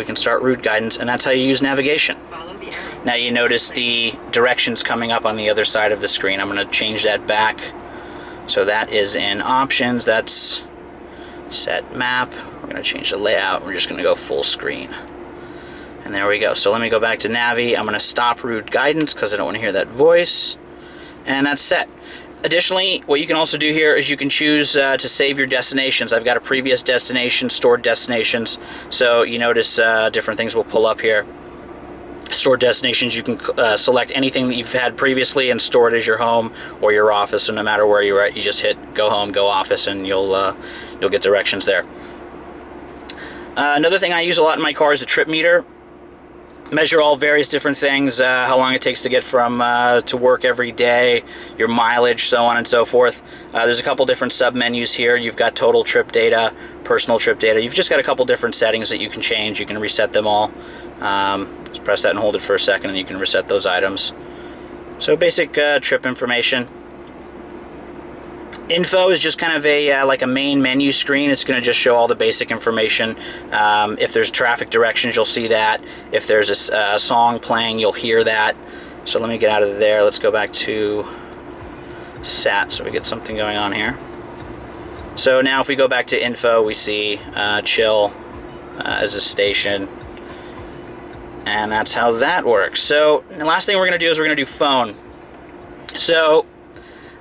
We can start route guidance, and that's how you use navigation. Now you notice the directions coming up on the other side of the screen. I'm going to change that back. So that is in options. That's set map. We're going to change the layout. We're just going to go full screen. And there we go. So let me go back to Navi. I'm going to stop route guidance because I don't want to hear that voice. And that's set. Additionally, what you can also do here is you can choose to save your destinations. I've got a previous destination, stored destinations. So you notice different things will pull up here. Stored destinations, you can select anything that you've had previously and store it as your home or your office. So no matter where you're at, you just hit go home, go office, and you'll get directions there. Another thing I use a lot in my car is a trip meter. Measure all various different things, how long it takes to get from to work every day, your mileage, so on and so forth. There's a couple different sub-menus here. You've got total trip data, personal trip data. You've just got a couple different settings that you can change. You can reset them all. Just press that and hold it for a second and you can reset those items. So basic trip information. Info is just kind of a like a main menu screen. It's going to just show all the basic information. If there's traffic directions, you'll see that. If there's a song playing, you'll hear that. So let me get out of there. Let's go back to SAT so we get something going on here. So now if we go back to info, we see chill as a station. And that's how that works. So the last thing we're going to do is we're going to do phone. So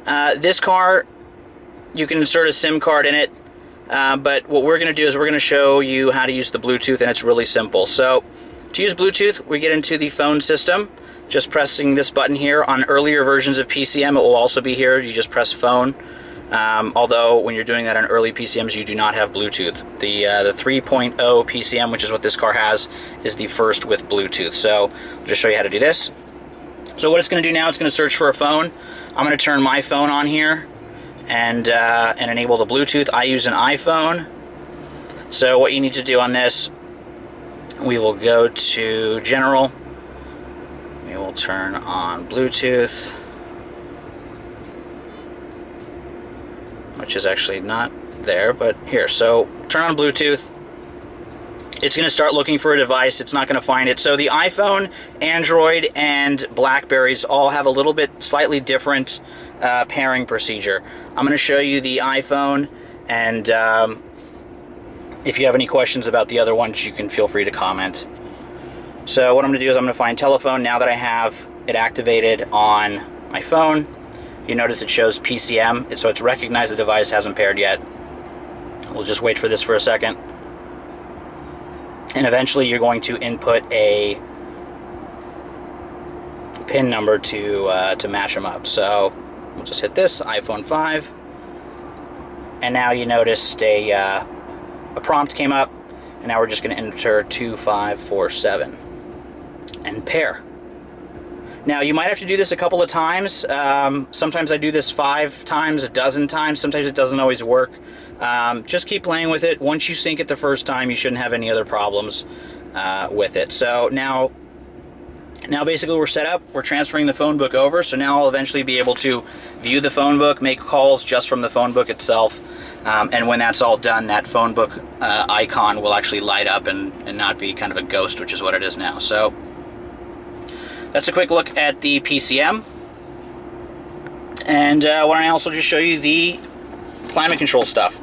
this car, you can insert a SIM card in it, but what we're going to do is we're going to show you how to use the Bluetooth, and it's really simple. So to use Bluetooth, we get into the phone system, just pressing this button here. On earlier versions of PCM, it will also be here. You just press phone. Although when you're doing that on early PCMs, you do not have Bluetooth. The 3.0 PCM, which is what this car has, is the first with Bluetooth. So I'll just show you how to do this. So what it's going to do now, it's going to search for a phone. I'm going to turn my phone on here and enable the Bluetooth. I use an iPhone. So what you need to do on this, we will go to General. We will turn on Bluetooth, which is actually not there, but here. So turn on Bluetooth. It's going to start looking for a device. It's not going to find it. So the iPhone, Android, and Blackberries all have a little bit slightly different pairing procedure. I'm going to show you the iPhone, and if you have any questions about the other ones, you can feel free to comment. So what I'm going to do is I'm going to find telephone. Now that I have it activated on my phone, you notice it shows PCM, so it's recognized the device hasn't paired yet. We'll just wait for this for a second. And eventually you're going to input a PIN number to match them up. So we'll just hit this, iPhone 5. And now you noticed a prompt came up, and now we're just going to enter 2547 and pair. Now you might have to do this a couple of times. Sometimes I do this 5 times, a dozen times. Sometimes it doesn't always work. Just keep playing with it. Once you sync it the first time, you shouldn't have any other problems with it. So now basically we're set up. We're transferring the phone book over. So now I'll eventually be able to view the phone book, make calls just from the phone book itself. And when that's all done, that phone book icon will actually light up and not be kind of a ghost, which is what it is now. So that's a quick look at the PCM. And why don't I also just show you the climate control stuff.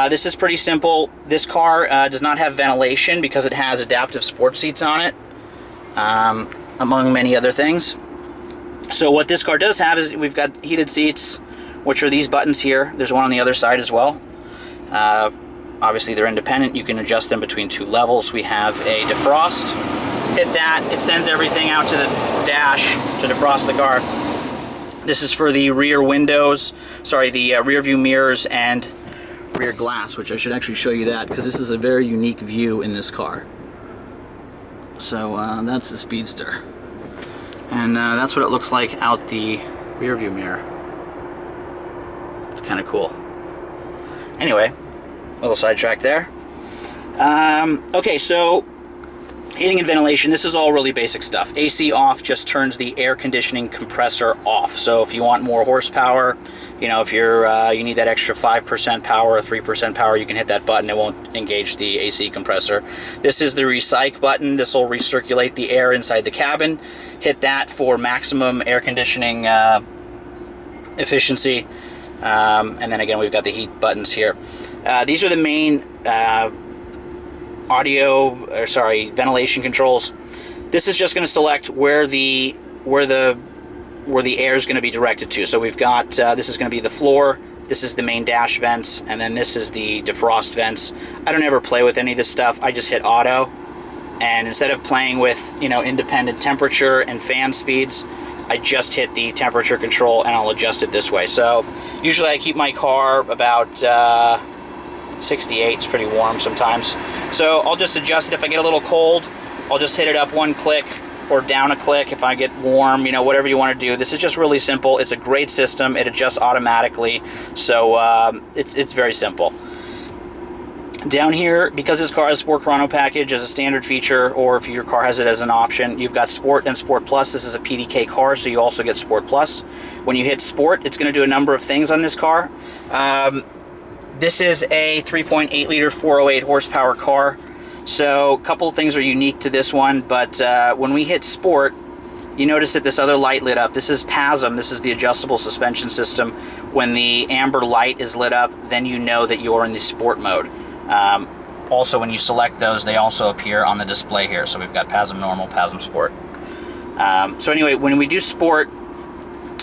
This is pretty simple. This car does not have ventilation because it has adaptive sports seats on it, among many other things. So what this car does have is we've got heated seats, which are these buttons here. There's one on the other side as well. Obviously they're independent. You can adjust them between 2 levels. We have a defrost. Hit that, it sends everything out to the dash to defrost the car. This is for the rear windows, sorry, the rear view mirrors and rear glass, which I should actually show you that because this is a very unique view in this car. So that's the Speedster. And that's what it looks like out the rear view mirror. It's kind of cool. Anyway, little sidetrack there. Okay, so heating and ventilation, this is all really basic stuff. AC off just turns the air conditioning compressor off. So if you want more horsepower, You know, if you need that extra 5% power or 3% power, you can hit that button. It won't engage the AC compressor. This is the recycle button. This will recirculate the air inside the cabin. Hit that for maximum air conditioning efficiency. And then again, we've got the heat buttons here. These are the main ventilation controls. This is just going to select where the air is going to be directed to. So we've got, this is going to be the floor, this is the main dash vents, and then this is the defrost vents. I don't ever play with any of this stuff. I just hit auto, and instead of playing with, you know, independent temperature and fan speeds, I just hit the temperature control and I'll adjust it this way. So usually I keep my car about 68. It's pretty warm sometimes. So I'll just adjust it. If I get a little cold, I'll just hit it up one click or down a click. If I get warm, you know, whatever you want to do. This is just really simple. It's a great system. It adjusts automatically. So it's very simple. Down here, because this car has Sport Chrono package as a standard feature, or if your car has it as an option, you've got Sport and Sport Plus. This is a PDK car, so you also get Sport Plus. When you hit Sport, it's going to do a number of things on this car. This is a 3.8 liter 408 horsepower car. So a couple of things are unique to this one, but when we hit Sport, you notice that this other light lit up. This is PASM. This is the adjustable suspension system. When the amber light is lit up, then you know that you're in the Sport mode. Also, when you select those, they also appear on the display here. So we've got PASM Normal, PASM Sport. So anyway, when we do Sport,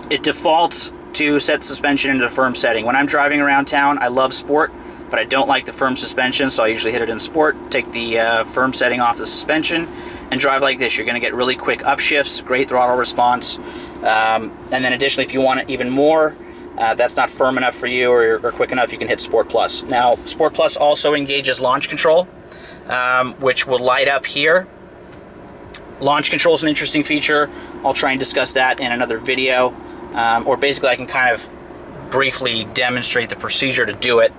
it defaults to set suspension into the firm setting. When I'm driving around town, I love Sport, but I don't like the firm suspension, so I usually hit it in Sport, take the firm setting off the suspension, and drive like this. You're going to get really quick upshifts, great throttle response, and then additionally, if you want it even more, that's not firm enough for you or quick enough, you can hit Sport Plus. Now, Sport Plus also engages launch control, which will light up here. Launch control is an interesting feature. I'll try and discuss that in another video, or basically I can kind of briefly demonstrate the procedure to do it.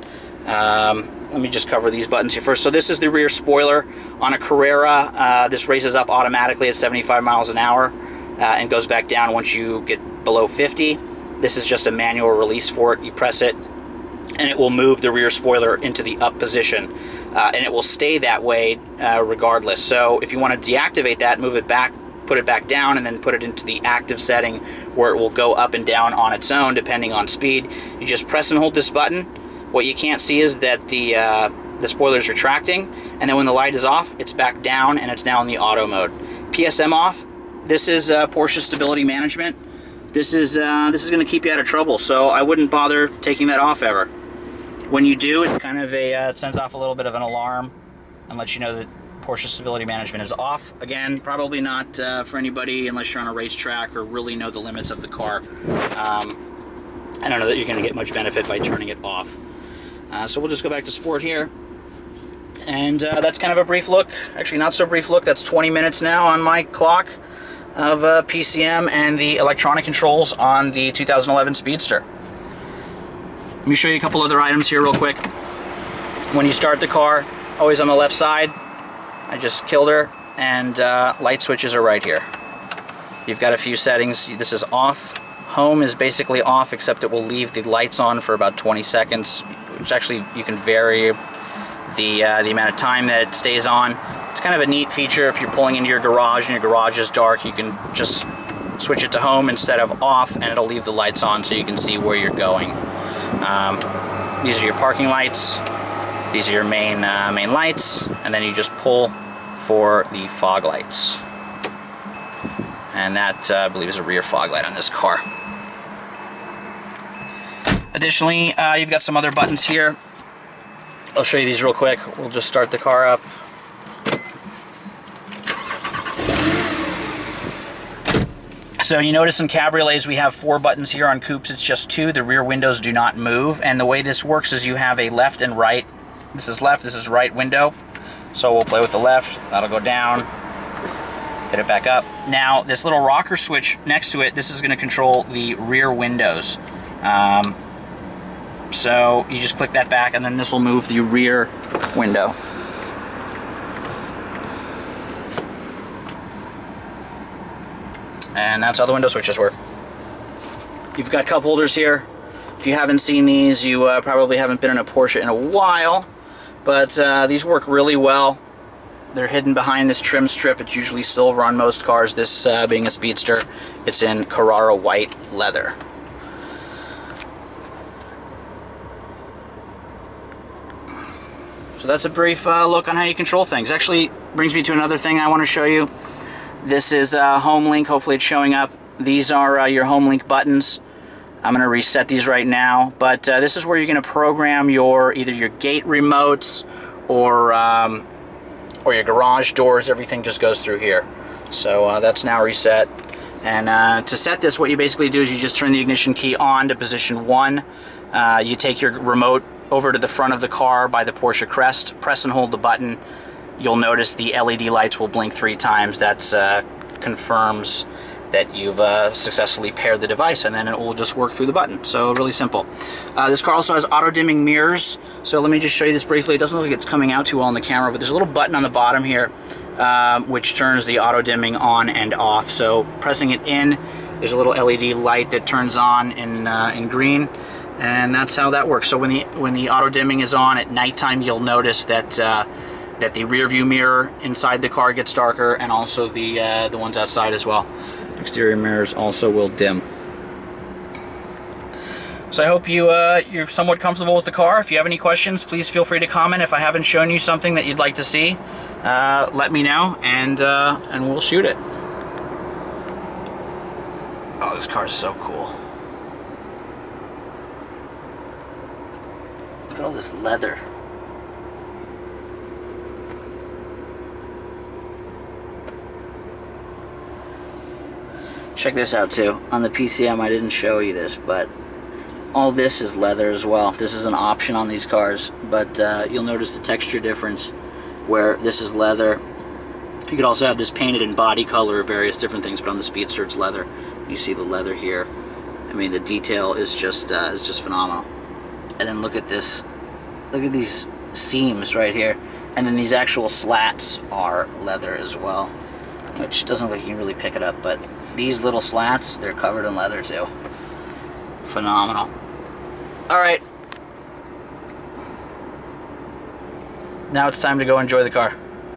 Let me just cover these buttons here first. So this is the rear spoiler. On a Carrera, this raises up automatically at 75 miles an hour and goes back down once you get below 50. This is just a manual release for it. You press it and it will move the rear spoiler into the up position, and it will stay that way regardless. So if you want to deactivate that, move it back, put it back down, and then put it into the active setting where it will go up and down on its own depending on speed. You just press and hold this button. What you can't see is that the spoiler is retracting, and then when the light is off, it's back down and it's now in the auto mode. PSM off. This is Porsche Stability Management. This is going to keep you out of trouble, so I wouldn't bother taking that off ever. When you do, it's kind of it sends off a little bit of an alarm and lets you know that Porsche Stability Management is off. Again, probably not for anybody unless you're on a racetrack or really know the limits of the car. I don't know that you're going to get much benefit by turning it off. So we'll just go back to Sport here. And that's kind of a brief look. Actually, not so brief look. That's 20 minutes now on my clock of PCM and the electronic controls on the 2011 Speedster. Let me show you a couple other items here real quick. When you start the car, always on the left side. I just killed her, and light switches are right here. You've got a few settings. This is off. Home is basically off, except it will leave the lights on for about 20 seconds, which actually you can vary the amount of time that it stays on. It's kind of a neat feature. If you're pulling into your garage and your garage is dark, you can just switch it to home instead of off, and it'll leave the lights on so you can see where you're going. These are your parking lights. These are your main lights, and then you just pull for the fog lights. And that, I believe, is a rear fog light on this car. Additionally, you've got some other buttons here. I'll show you these real quick. We'll just start the car up. So you notice in cabriolets we have 4 buttons here. On coupes it's just 2. The rear windows do not move, and the way this works is you have a left and right. This is left, this is right window. So we'll play with the left. That'll go down. Hit it back up. Now this little rocker switch next to it, this is going to control the rear windows. So you just click that back, and then this will move the rear window. And that's how the window switches work. You've got cup holders here. If you haven't seen these, you probably haven't been in a Porsche in a while, but these work really well. They're hidden behind this trim strip. It's usually silver on most cars. This being a Speedster, it's in Carrara white leather. So that's a brief look on how you control things. Actually brings me to another thing I want to show you. This is home link. Hopefully it's showing up. These are your home link buttons. I'm going to reset these right now, but this is where you're going to program either your gate remotes or your garage doors. Everything just goes through here. So that's now reset. And to set this, what you basically do is you just turn the ignition key on to position 1. You take your remote over to the front of the car by the Porsche crest, press and hold the button. You'll notice the LED lights will blink 3 times. That confirms that you've successfully paired the device, and then it will just work through the button. So really simple. This car also has auto dimming mirrors. So let me just show you this briefly. It doesn't look like it's coming out too well on the camera, but there's a little button on the bottom here which turns the auto dimming on and off. So pressing it in, there's a little LED light that turns on in green, and that's how that works. So when the auto dimming is on at nighttime, you'll notice that that the rear view mirror inside the car gets darker, and also the ones outside as well. Exterior mirrors also will dim. So I hope you're somewhat comfortable with the car. If you have any questions, please feel free to comment. If I haven't shown you something that you'd like to see, let me know, and we'll shoot it. Oh, this car is so cool. Look at all this leather. Check this out too. On the PCM, I didn't show you this, but all this is leather as well. This is an option on these cars, but you'll notice the texture difference where this is leather. You could also have this painted in body color or various different things, but on the Speedster it's leather. You see the leather here. I mean, the detail is just phenomenal. And then look at this. Look at these seams right here. And then these actual slats are leather as well, which doesn't look like you can really pick it up, but these little slats, they're covered in leather too. Phenomenal. All right. Now it's time to go enjoy the car.